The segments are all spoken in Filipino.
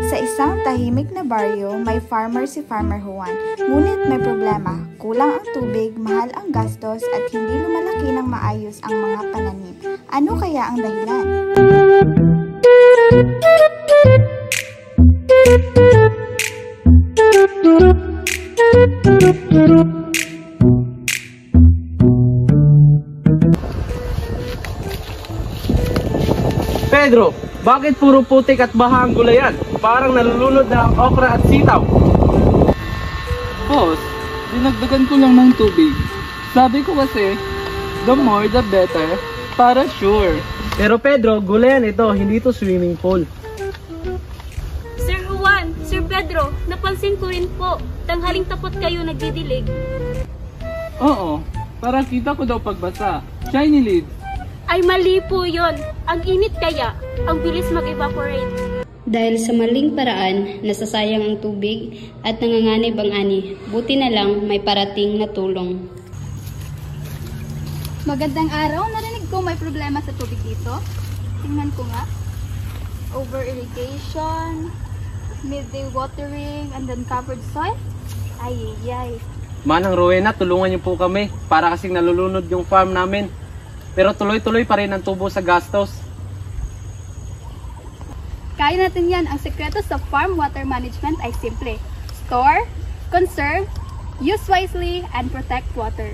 Sa isang tahimik na baryo, may farmer si Farmer Juan. Ngunit may problema, kulang ang tubig, mahal ang gastos at hindi lumalaki ng maayos ang mga pananim. Ano kaya ang dahilan? Pedro, bakit puro putik at baha ang gulayan? Parang nalulunod na ang okra at sitaw. Boss, dinagdagan ko lang ng tubig. Sabi ko kasi, the more the better, para sure. Pero Pedro, gulayan ito, hindi ito swimming pool. Sir Juan, Sir Pedro, napansin ko rin po, tanghaling tapot kayo nagdidilig. Oo, para kita ko daw pagbasa. Shiny lid. Ay mali po yon. Ang init kaya, ang bilis mag-evaporate. Dahil sa maling paraan, nasasayang ang tubig at nanganganib ang ani. Buti na lang may parating na tulong. Magandang araw, narinig ko may problema sa tubig dito. Tingnan ko nga. Over-irrigation, midday watering, and then covered soil. Ay. Manang Rowena, tulungan niyo po kami para kasing nalulunod yung farm namin. Pero tuloy-tuloy pa rin ang tubo sa gastos. Kaya natin yan. Ang sekreto sa farm water management ay simple. Store, conserve, use wisely, and protect water.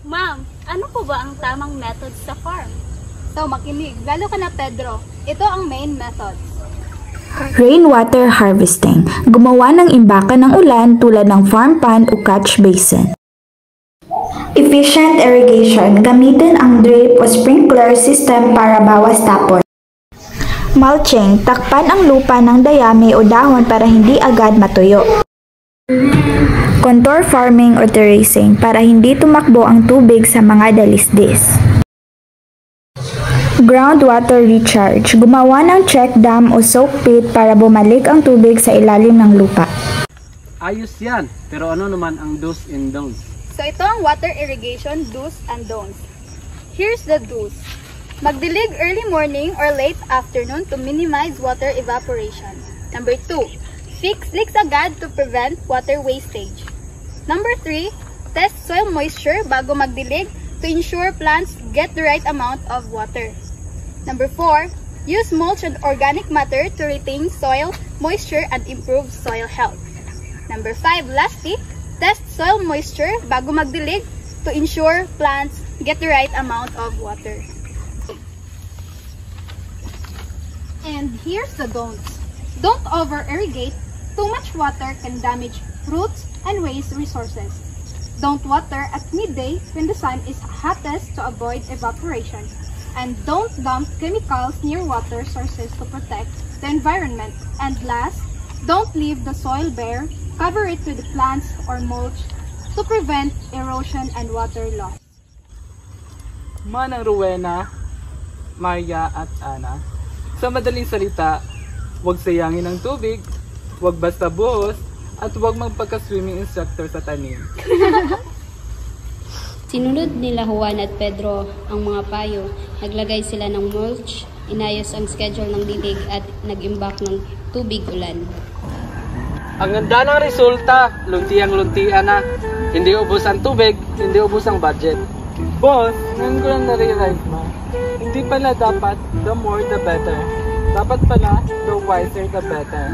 Ma'am, ano po ba ang tamang methods sa farm? So, makinig. Lalo ka na, Pedro. Ito ang main methods. Rainwater harvesting. Gumawa ng imbakan ng ulan tulad ng farm pond o catch basin. Efficient irrigation. Gamitin ang drip o sprinkler system para bawas tapon. Mulching. Takpan ang lupa ng dayami o dahon para hindi agad matuyo. Contour farming o terracing para hindi tumakbo ang tubig sa mga dalisdis. Groundwater recharge. Gumawa ng check dam o soak pit para bumalik ang tubig sa ilalim ng lupa. Ayos yan, pero ano naman ang do's and don'ts? So, ito ang water irrigation do's and don'ts. Here's the do's. Magdilig early morning or late afternoon to minimize water evaporation. Number 2. Fix leaks agad to prevent water wastage. Number 3. Test soil moisture bago magdilig to ensure plants get the right amount of water. Number 4. Use mulch and organic matter to retain soil moisture and improve soil health. Number 5. Lastly, test soil moisture bago magdilig to ensure plants get the right amount of water. And here's the don'ts. Don't over-irrigate. Too much water can damage roots and waste resources. Don't water at midday when the sun is hottest to avoid evaporation. And don't dump chemicals near water sources to protect the environment. And last, don't leave the soil bare. Cover it with plants or mulch to prevent erosion and water loss. Manang Rowena, Maria at Ana. Sa madaling salita, huwag sayangin ang tubig, huwag basta buhos, at huwag magpagka-swimming instructor sa tanim. Sinunod nila Juan at Pedro ang mga payo. Naglagay sila ng mulch, inayos ang schedule ng dilig at nag-imbak ng tubig ulan. Ang ganda ng resulta, luntiang-luntian na. Hindi ubos ang tubig, hindi ubos ang budget. Boss, ngayon ko lang na-realize mo, hindi pala dapat the more the better. Dapat pala the wiser the better.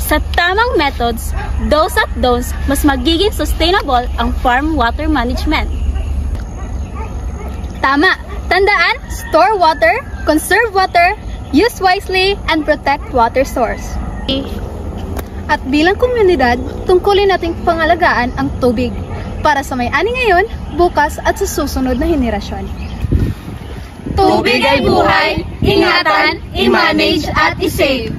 Sa tamang methods, do's at don'ts, mas magiging sustainable ang farm water management. Tama! Tandaan, store water, conserve water, use wisely, and protect water source. At bilang komunidad, tungkulin nating pangalagaan ang tubig para sa may-ani ngayon, bukas at sa susunod na henerasyon. Tubig ay buhay, ingatan, i-manage at i-save.